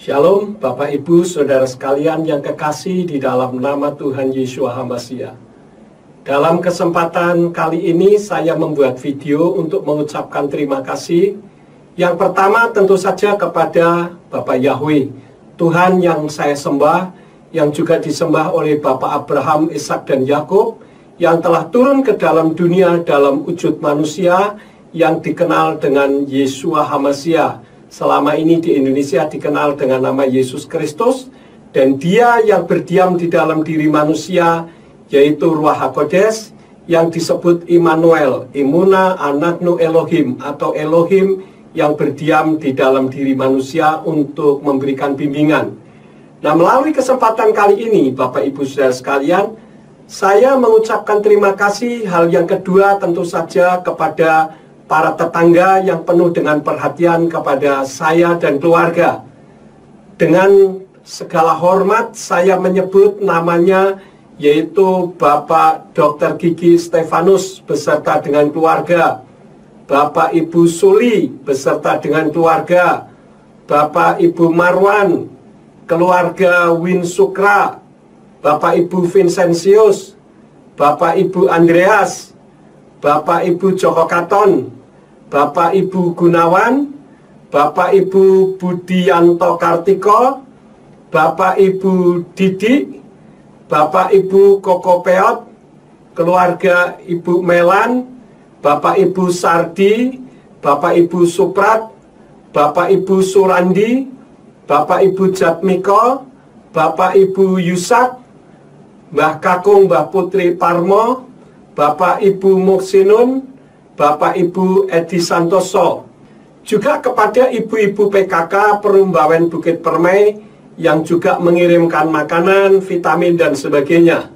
Shalom Bapak Ibu Saudara sekalian yang kekasih di dalam nama Tuhan Yesus HaMasiah. Dalam kesempatan kali ini saya membuat video untuk mengucapkan terima kasih. Yang pertama tentu saja kepada Bapak Yahweh, Tuhan yang saya sembah, yang juga disembah oleh Bapak Abraham, Ishak dan Yakub, yang telah turun ke dalam dunia dalam wujud manusia yang dikenal dengan Yeshua HaMasiah. Selama ini di Indonesia dikenal dengan nama Yesus Kristus, dan Dia yang berdiam di dalam diri manusia, yaitu Ruach HaKodes, yang disebut Immanuel, Imuna Anaknu Elohim, atau Elohim yang berdiam di dalam diri manusia untuk memberikan bimbingan. Nah, melalui kesempatan kali ini, Bapak Ibu Saudara sekalian, saya mengucapkan terima kasih. Hal yang kedua tentu saja kepada para tetangga yang penuh dengan perhatian kepada saya dan keluarga. Dengan segala hormat saya menyebut namanya, yaitu Bapak Dr. Gigi Stefanus beserta dengan keluarga, Bapak Ibu Suli beserta dengan keluarga, Bapak Ibu Marwan, keluarga Win Sukra, Bapak Ibu Vincentius, Bapak Ibu Andreas, Bapak Ibu Joko Katon, Bapak Ibu Gunawan, Bapak Ibu Budianto Kartiko, Bapak Ibu Didi, Bapak Ibu Koko Peot, keluarga Ibu Melan, Bapak Ibu Sardi, Bapak Ibu Suprat, Bapak Ibu Surandi, Bapak Ibu Jatmiko, Bapak Ibu Yusak, Mbah Kakung Mbah Putri Parmo, Bapak Ibu Muksinun, Bapak Ibu Edi Santoso, juga kepada ibu-ibu PKK Perumbawan Bukit Permai yang juga mengirimkan makanan, vitamin dan sebagainya.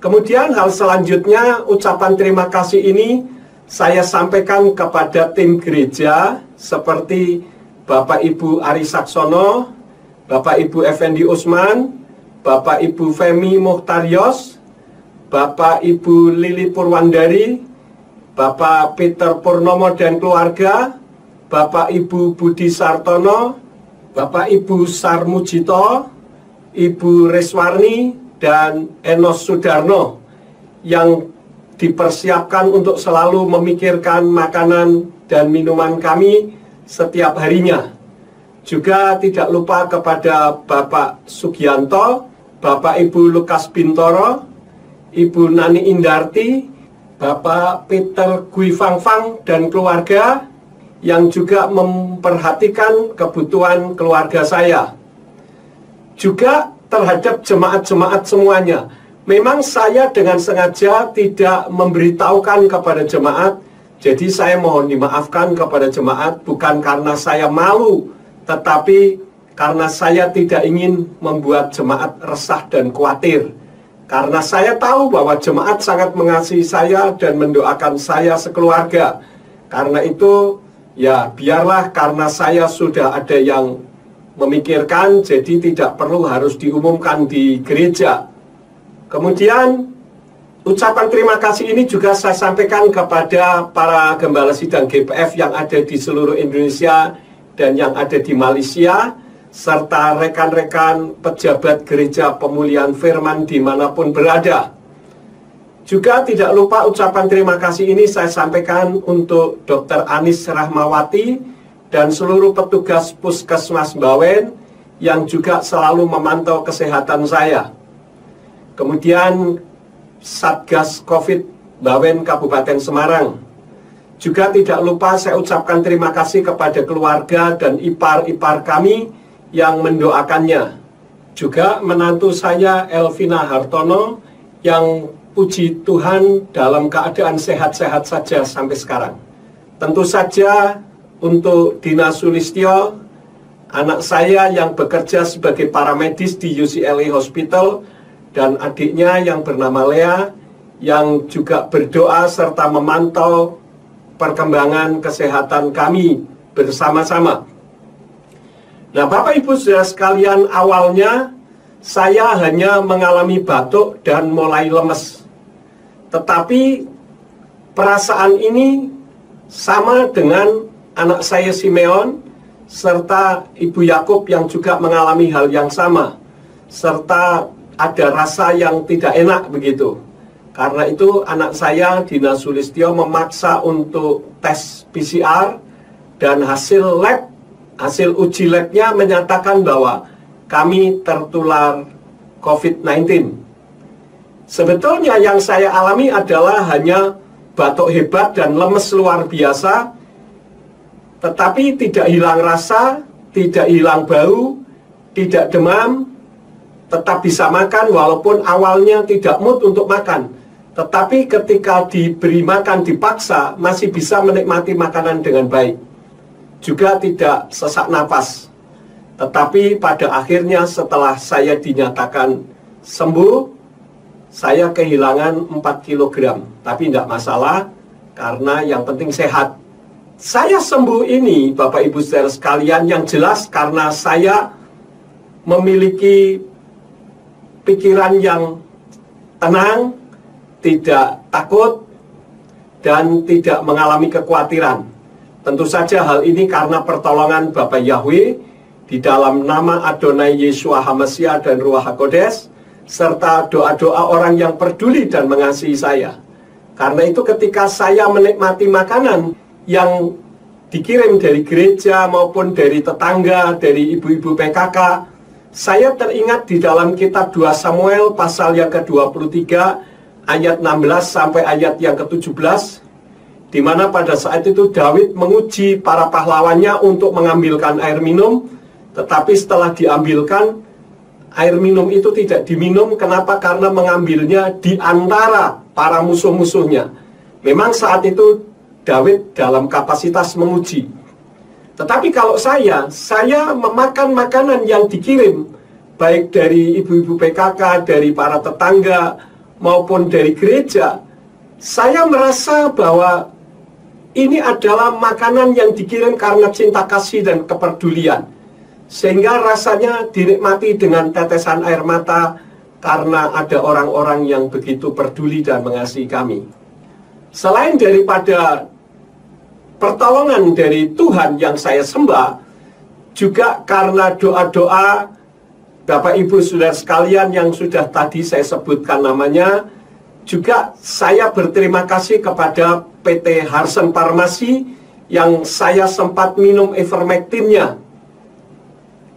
Kemudian hal selanjutnya, ucapan terima kasih ini saya sampaikan kepada tim gereja seperti Bapak Ibu Ari Saksono, Bapak Ibu Effendi Usman, Bapak Ibu Femi Muhtarios, Bapak Ibu Lili Purwandari, Bapak Peter Purnomo dan keluarga, Bapak Ibu Budi Sartono, Bapak Ibu Sarmujito, Ibu Reswarni, dan Enos Sudarno, yang dipersiapkan untuk selalu memikirkan makanan dan minuman kami setiap harinya. Juga tidak lupa kepada Bapak Sugianto, Bapak Ibu Lukas Bintoro, Ibu Nani Indarti, Bapak Peter Gui Fangfang dan keluarga yang juga memperhatikan kebutuhan keluarga saya. Juga terhadap jemaat-jemaat semuanya. Memang saya dengan sengaja tidak memberitahukan kepada jemaat, jadi saya mohon dimaafkan kepada jemaat, bukan karena saya malu, tetapi karena saya tidak ingin membuat jemaat resah dan khawatir. Karena saya tahu bahwa jemaat sangat mengasihi saya dan mendoakan saya sekeluarga. Karena itu, ya biarlah karena saya sudah ada yang memikirkan, jadi tidak perlu harus diumumkan di gereja. Kemudian, ucapan terima kasih ini juga saya sampaikan kepada para gembala sidang GPF yang ada di seluruh Indonesia dan yang ada di Malaysia, serta rekan-rekan pejabat gereja pemulihan firman dimanapun berada. Juga tidak lupa ucapan terima kasih ini saya sampaikan untuk Dr. Anis Rahmawati dan seluruh petugas Puskesmas Bawen yang juga selalu memantau kesehatan saya. Kemudian Satgas Covid Bawen Kabupaten Semarang. Juga tidak lupa saya ucapkan terima kasih kepada keluarga dan ipar-ipar kami yang mendoakannya. Juga menantu saya Elvina Hartono yang puji Tuhan dalam keadaan sehat-sehat saja sampai sekarang. Tentu saja untuk Dina Sulistyo, anak saya yang bekerja sebagai paramedis di UCLA Hospital, dan adiknya yang bernama Lea yang juga berdoa serta memantau perkembangan kesehatan kami bersama-sama. Nah, Bapak Ibu Saudara sekalian, awalnya saya hanya mengalami batuk dan mulai lemes. Tetapi perasaan ini sama dengan anak saya Simeon serta Ibu Yakub yang juga mengalami hal yang sama, serta ada rasa yang tidak enak begitu. Karena itu anak saya Dina Sulistyo memaksa untuk tes PCR, dan hasil uji labnya menyatakan bahwa kami tertular COVID-19. Sebetulnya yang saya alami adalah hanya batuk hebat dan lemes luar biasa, tetapi tidak hilang rasa, tidak hilang bau, tidak demam, tetap bisa makan walaupun awalnya tidak mood untuk makan. Tetapi ketika diberi makan dipaksa, masih bisa menikmati makanan dengan baik. Juga tidak sesak napas. Tetapi pada akhirnya setelah saya dinyatakan sembuh, saya kehilangan 4 kg. Tapi tidak masalah, karena yang penting sehat. Saya sembuh ini, Bapak Ibu saudara sekalian, yang jelas karena saya memiliki pikiran yang tenang, tidak takut, dan tidak mengalami kekhawatiran. Tentu saja hal ini karena pertolongan Bapa Yahweh di dalam nama Adonai Yeshua HaMashiach dan Ruach HaKodes, serta doa-doa orang yang peduli dan mengasihi saya. Karena itu ketika saya menikmati makanan yang dikirim dari gereja maupun dari tetangga, dari ibu-ibu PKK, saya teringat di dalam kitab 2 Samuel pasal yang ke-23 ayat 16 sampai ayat yang ke-17, di mana pada saat itu Daud menguji para pahlawannya untuk mengambilkan air minum, tetapi setelah diambilkan, air minum itu tidak diminum. Kenapa? Karena mengambilnya di antara para musuh-musuhnya. Memang saat itu Daud dalam kapasitas menguji. Tetapi kalau saya memakan makanan yang dikirim, baik dari ibu-ibu PKK, dari para tetangga, maupun dari gereja, saya merasa bahwa ini adalah makanan yang dikirim karena cinta kasih dan kepedulian. Sehingga rasanya dinikmati dengan tetesan air mata karena ada orang-orang yang begitu peduli dan mengasihi kami. Selain daripada pertolongan dari Tuhan yang saya sembah, juga karena doa-doa Bapak Ibu saudara sekalian yang sudah tadi saya sebutkan namanya, juga saya berterima kasih kepada PT Harsen Farmasi yang saya sempat minum ivermectinnya.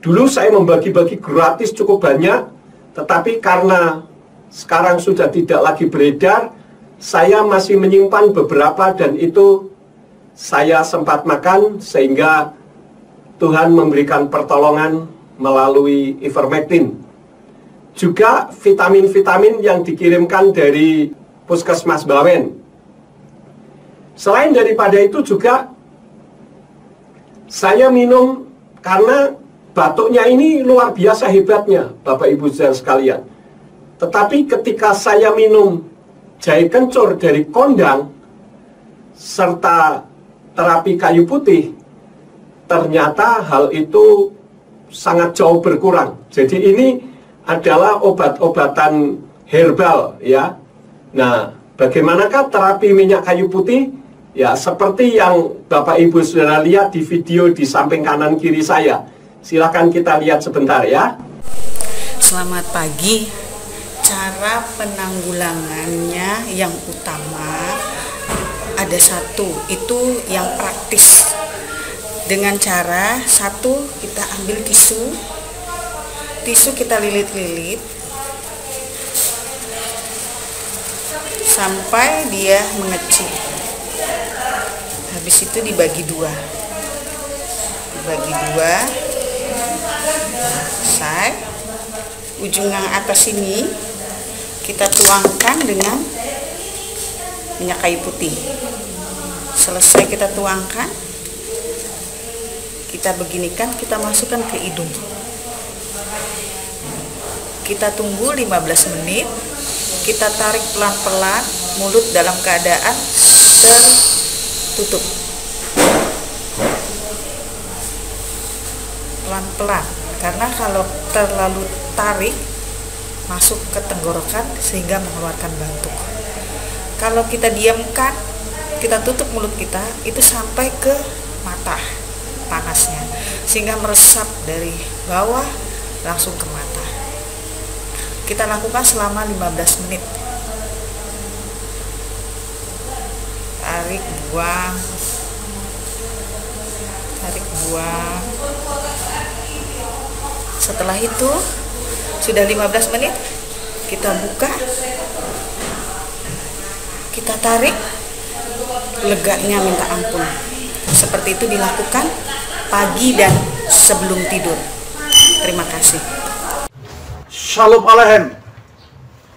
Dulu saya membagi-bagi gratis cukup banyak, tetapi karena sekarang sudah tidak lagi beredar, saya masih menyimpan beberapa dan itu saya sempat makan sehingga Tuhan memberikan pertolongan melalui ivermectin. Juga vitamin-vitamin yang dikirimkan dari Puskesmas Bawen. Selain daripada itu juga saya minum karena batuknya ini luar biasa hebatnya, Bapak Ibu saudara sekalian. Tetapi ketika saya minum jahe kencur dari kondang serta terapi kayu putih, ternyata hal itu sangat jauh berkurang. Jadi ini adalah obat-obatan herbal ya. Nah, bagaimanakah terapi minyak kayu putih? Ya, seperti yang Bapak Ibu saudara lihat di video di samping kanan kiri saya. Silakan kita lihat sebentar ya. Selamat pagi. Cara penanggulangannya yang utama ada satu, itu yang praktis. Dengan cara satu, kita ambil tisu kita lilit-lilit sampai dia mengecil. Habis itu dibagi dua, selesai. Ujung yang atas ini kita tuangkan dengan minyak kayu putih. Selesai kita tuangkan, kita beginikan, kita masukkan ke hidung. Kita tunggu 15 menit. Kita tarik pelan-pelan, mulut dalam keadaan tertutup. Pelan-pelan, karena kalau terlalu tarik masuk ke tenggorokan sehingga mengeluarkan batuk. Kalau kita diamkan, kita tutup mulut kita, itu sampai ke mata panasnya. sehingga meresap dari bawah langsung ke mata. Kita lakukan selama 15 menit. Tarik, buang. Tarik, buang. Setelah itu sudah 15 menit, kita buka, kita tarik, leganya minta ampun. Seperti itu dilakukan pagi dan sebelum tidur. Terima kasih. Shalom Aleichem.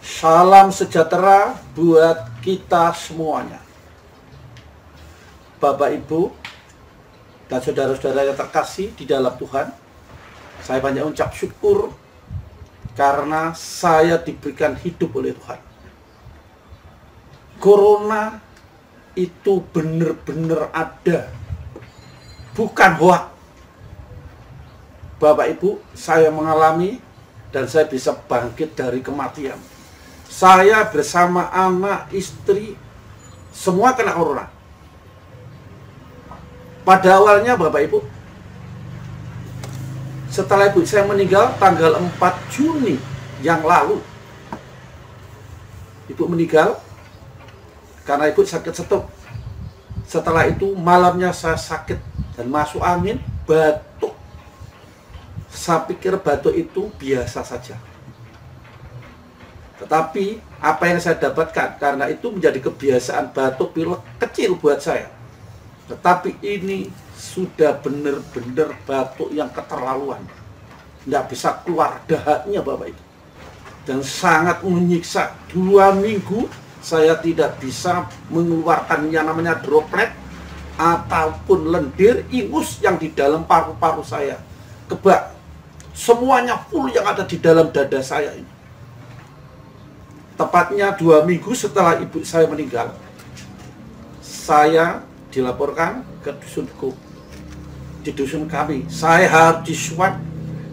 Salam sejahtera buat kita semuanya. Bapak, Ibu, dan saudara-saudara yang terkasih di dalam Tuhan, saya banyak ucap syukur karena saya diberikan hidup oleh Tuhan. Corona itu benar-benar ada, bukan hoax. Bapak Ibu, saya mengalami dan saya bisa bangkit dari kematian. Saya bersama anak, istri, semua kena corona. Pada awalnya Bapak Ibu, setelah ibu saya meninggal tanggal 4 Juni yang lalu, ibu meninggal karena ibu sakit stroke. Setelah itu malamnya saya sakit dan masuk angin, batuk. Saya pikir batuk itu biasa saja. Tetapi apa yang saya dapatkan, karena itu menjadi kebiasaan batuk pilek kecil buat saya. Tetapi ini sudah benar-benar batuk yang keterlaluan. Tidak bisa keluar dahaknya Bapak Ibu. Dan sangat menyiksa. 2 minggu saya tidak bisa mengeluarkan yang namanya droplet ataupun lendir, ingus yang di dalam paru-paru saya. Kebak. Semuanya full yang ada di dalam dada saya ini. Tepatnya 2 minggu setelah ibu saya meninggal, saya dilaporkan ke dusunku. Di dusun kami, saya harus diswab,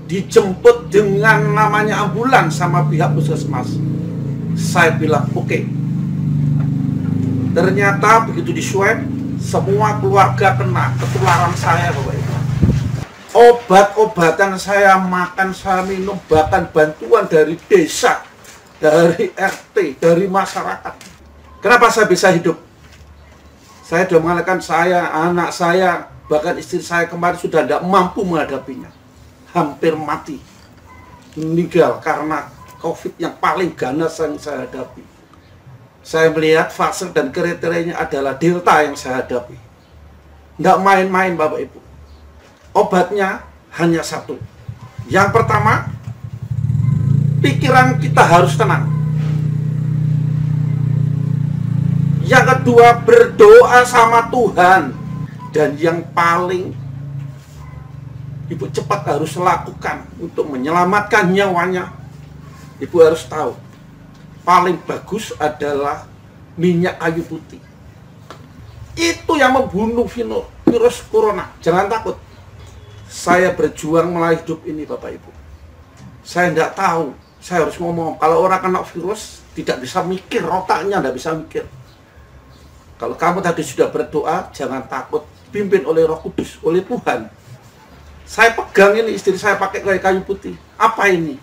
dijemput dengan namanya ambulan sama pihak puskesmas. Saya bilang oke. Ternyata begitu diswab, semua keluarga kena ketularan saya Bapak Ibu. Obat-obatan saya makan, saya minum, bahkan bantuan dari desa, dari RT, dari masyarakat. Kenapa saya bisa hidup? Saya sudah mengatakan saya, anak saya, bahkan istri saya kemarin sudah tidak mampu menghadapinya. Hampir mati. Meninggal karena COVID yang paling ganas yang saya hadapi. Saya melihat fase dan kriterianya adalah Delta yang saya hadapi. Tidak main-main Bapak Ibu. Obatnya hanya satu. Yang pertama, pikiran kita harus tenang. Yang kedua, berdoa sama Tuhan. Dan yang paling Ibu cepat harus lakukan untuk menyelamatkan nyawanya. Ibu harus tahu, paling bagus adalah minyak kayu putih. Itu yang membunuh virus corona. Jangan takut. Saya berjuang melalui hidup ini Bapak Ibu. Saya tidak tahu, saya harus ngomong. Kalau orang kena virus, tidak bisa mikir, otaknya tidak bisa mikir. Kalau kamu tadi sudah berdoa, jangan takut. Pimpin oleh Roh Kudus, oleh Tuhan. Saya pegang ini, istri saya pakai kayu putih. Apa ini?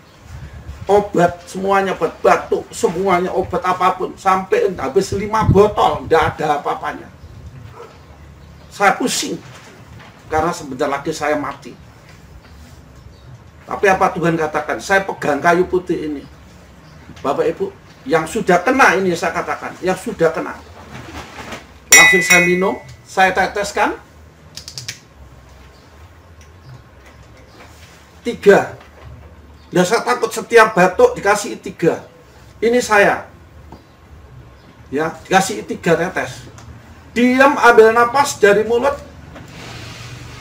Obat, semuanya obat batuk, semuanya obat apapun. Sampai habis 5 botol, tidak ada apa-apanya. Saya pusing, karena sebentar lagi saya mati. Tapi apa Tuhan katakan? Saya pegang kayu putih ini. Bapak Ibu, yang sudah kena ini saya katakan, yang sudah kena. Langsung saya minum, saya teteskan. 3. Dan saya takut setiap batuk dikasih 3. Ini saya. Ya, dikasih 3 tetes. Diam, ambil napas dari mulut,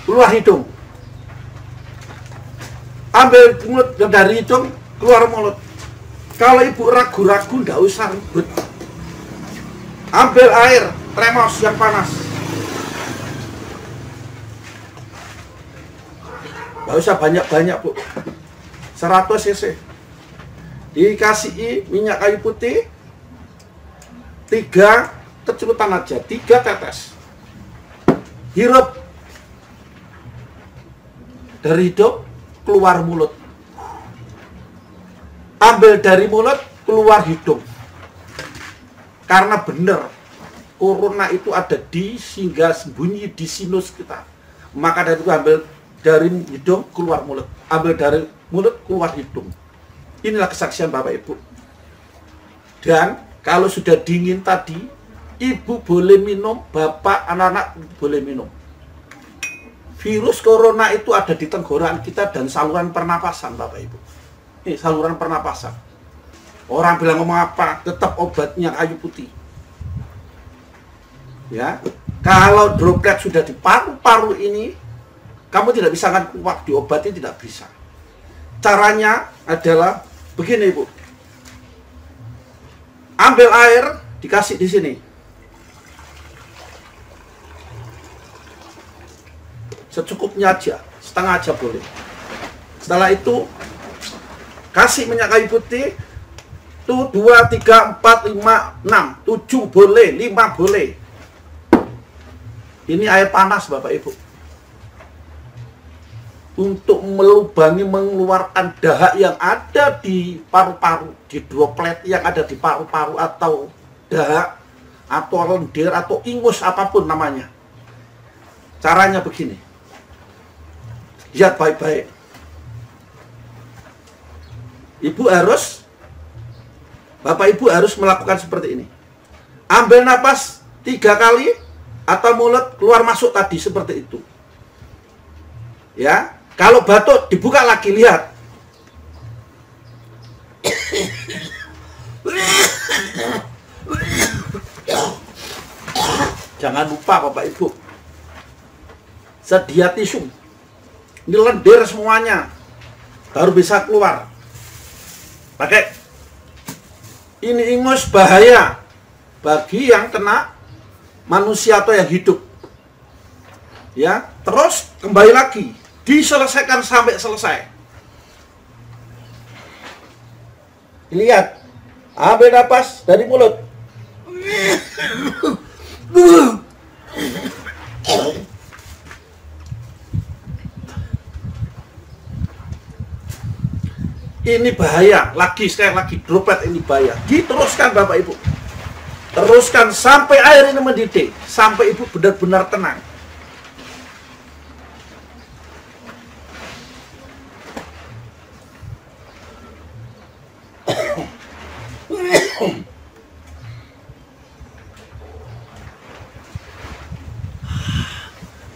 keluar hidung. Ambil mulut dari hidung, keluar mulut. Kalau ibu ragu-ragu, nggak usah ribut. Ambil air, termos yang panas. Nggak usah banyak-banyak, Bu. 100 cc. Dikasih minyak kayu putih, 3 kecurutan aja, 3 tetes. Hirup. dari hidung, keluar mulut. Ambil dari mulut, keluar hidung. Karena benar, corona itu ada di singgah sembunyi di sinus kita. Maka dari itu ambil dari hidung, keluar mulut. Ambil dari mulut, keluar hidung. Inilah kesaksian Bapak Ibu. Dan kalau sudah dingin tadi, Ibu boleh minum, Bapak, anak-anak boleh minum. Virus corona itu ada di tenggorokan kita dan saluran pernapasan, Bapak Ibu. Ini saluran pernapasan. Orang bilang ngomong apa, tetap obatnya kayu putih. Ya, kalau droplet sudah di paru-paru ini, kamu tidak bisa akan kuat, diobati tidak bisa. Caranya adalah begini, Ibu. Ambil air, dikasih di sini. Secukupnya aja, setengah aja boleh. Setelah itu, kasih minyak kayu putih. Tuh 2, 3, 4, 5, 6, 7 boleh, 5 boleh. Ini air panas Bapak Ibu. Untuk melubangi, mengeluarkan dahak yang ada di paru-paru, di droplet yang ada di paru-paru atau dahak, atau lendir, atau ingus, apapun namanya. Caranya begini. Lihat baik-baik. Bapak Ibu harus melakukan seperti ini. Ambil napas 3 kali, atau mulut keluar masuk tadi seperti itu. Ya, kalau batuk dibuka lagi, lihat. Jangan lupa Bapak Ibu, sedia tisu. Ini lendir semuanya, baru bisa keluar. Pakai. Ini ingus bahaya bagi yang kena manusia atau yang hidup. Ya, terus kembali lagi, diselesaikan sampai selesai. Lihat, ambil napas dari mulut. Ini bahaya, sekali lagi, droplet ini bahaya. Diteruskan Bapak Ibu. Teruskan sampai air ini mendidih, sampai Ibu benar-benar tenang.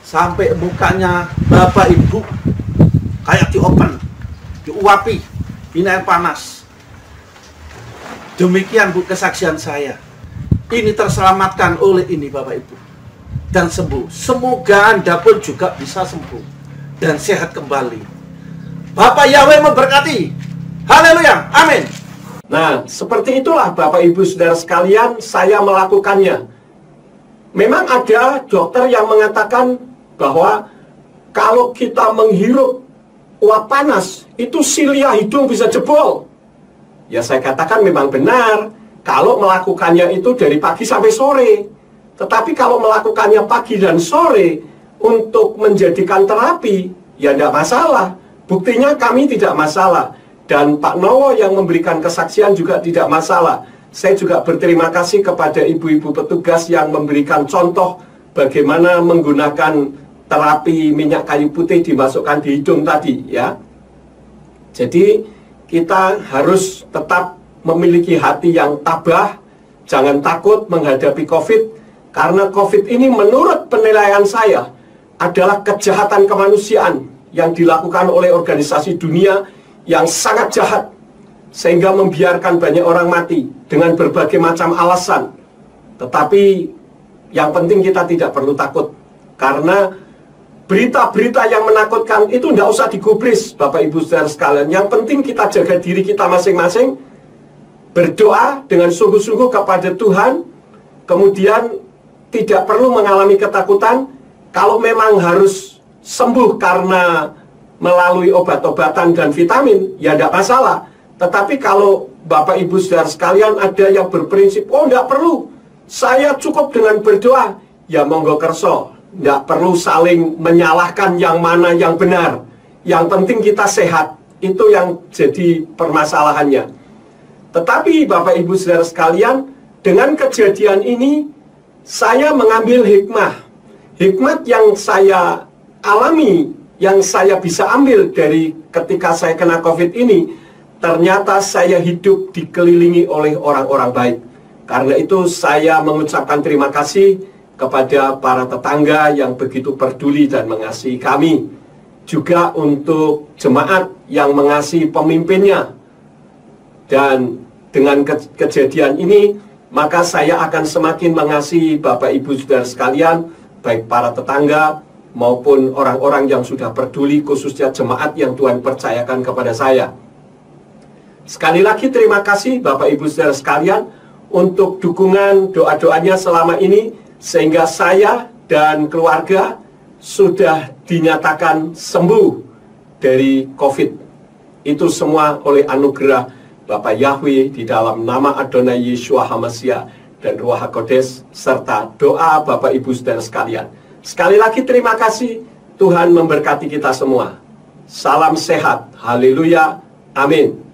Sampai mukanya Bapak Ibu kayak diopen, diuapi. Ini air panas. Demikian Bu kesaksian saya. Ini terselamatkan oleh ini Bapak Ibu. Dan sembuh. Semoga Anda pun juga bisa sembuh dan sehat kembali. Bapak Yahweh memberkati. Haleluya. Amin. Nah, seperti itulah Bapak Ibu Saudara sekalian, saya melakukannya. Memang ada dokter yang mengatakan bahwa kalau kita menghirup uap panas, itu silia hidung bisa jebol. Ya saya katakan memang benar, kalau melakukannya itu dari pagi sampai sore. Tetapi kalau melakukannya pagi dan sore untuk menjadikan terapi, ya tidak masalah. Buktinya kami tidak masalah. Dan Pak Nowo yang memberikan kesaksian juga tidak masalah. Saya juga berterima kasih kepada ibu-ibu petugas yang memberikan contoh bagaimana menggunakan terapi minyak kayu putih dimasukkan di hidung tadi, ya. Jadi kita harus tetap memiliki hati yang tabah, jangan takut menghadapi COVID, karena COVID ini menurut penilaian saya adalah kejahatan kemanusiaan yang dilakukan oleh organisasi dunia yang sangat jahat, sehingga membiarkan banyak orang mati dengan berbagai macam alasan. Tetapi yang penting kita tidak perlu takut, karena berita-berita yang menakutkan itu tidak usah digubris Bapak Ibu Saudara sekalian. Yang penting kita jaga diri kita masing-masing, berdoa dengan sungguh-sungguh kepada Tuhan, kemudian tidak perlu mengalami ketakutan. Kalau memang harus sembuh karena melalui obat-obatan dan vitamin, ya tidak masalah. Tetapi kalau Bapak Ibu Saudara sekalian ada yang berprinsip, oh tidak perlu, saya cukup dengan berdoa, ya monggo kerso. Tidak perlu saling menyalahkan yang mana yang benar. Yang penting kita sehat, itu yang jadi permasalahannya. Tetapi Bapak Ibu Saudara sekalian, dengan kejadian ini saya mengambil hikmah. Hikmat yang saya alami, yang saya bisa ambil dari ketika saya kena COVID ini, ternyata saya hidup dikelilingi oleh orang-orang baik. Karena itu saya mengucapkan terima kasih kepada para tetangga yang begitu peduli dan mengasihi kami. Juga untuk jemaat yang mengasihi pemimpinnya. Dan dengan kejadian ini, maka saya akan semakin mengasihi Bapak Ibu Saudara sekalian, baik para tetangga maupun orang-orang yang sudah peduli, khususnya jemaat yang Tuhan percayakan kepada saya. Sekali lagi terima kasih Bapak Ibu Saudara sekalian untuk dukungan doa-doanya selama ini, sehingga saya dan keluarga sudah dinyatakan sembuh dari COVID. Itu semua oleh anugerah Bapa Yahweh di dalam nama Adonai Yeshua HaMashiach dan Ruach HaKodes, serta doa Bapak Ibu Saudara sekalian. Sekali lagi terima kasih, Tuhan memberkati kita semua. Salam sehat, haleluya, amin.